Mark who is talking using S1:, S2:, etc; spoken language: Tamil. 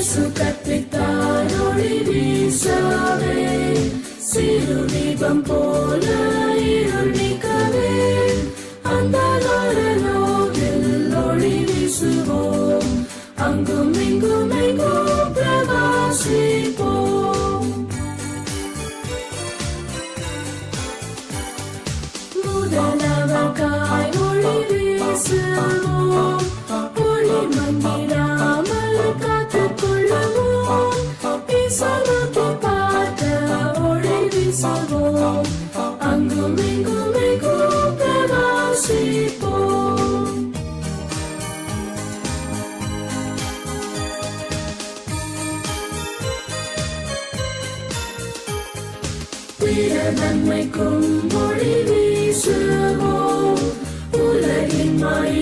S1: கற்பித்தார் ஒளி வீசவே சிறு தீபம் போல இருள் நீக்கவே அந்தகார நோவில் ஒளி வீசுவோம் அங்கும் இங்கும் எங்கும் பிரகாசிப்போம் முதலவர்காய் ஒளி வீசுவோம் ஒளி மங்கிடாமல் காத்துக்கொள்ளுவோம் இசைநோக்கி பார்க்க ஒளி வீசுவோம் அங்கும் இங்கும் எங்கும் பிரகாசிப்போம் பிற நன்மைக்கும் ஒளி வீசுவோம் உலகின் மாய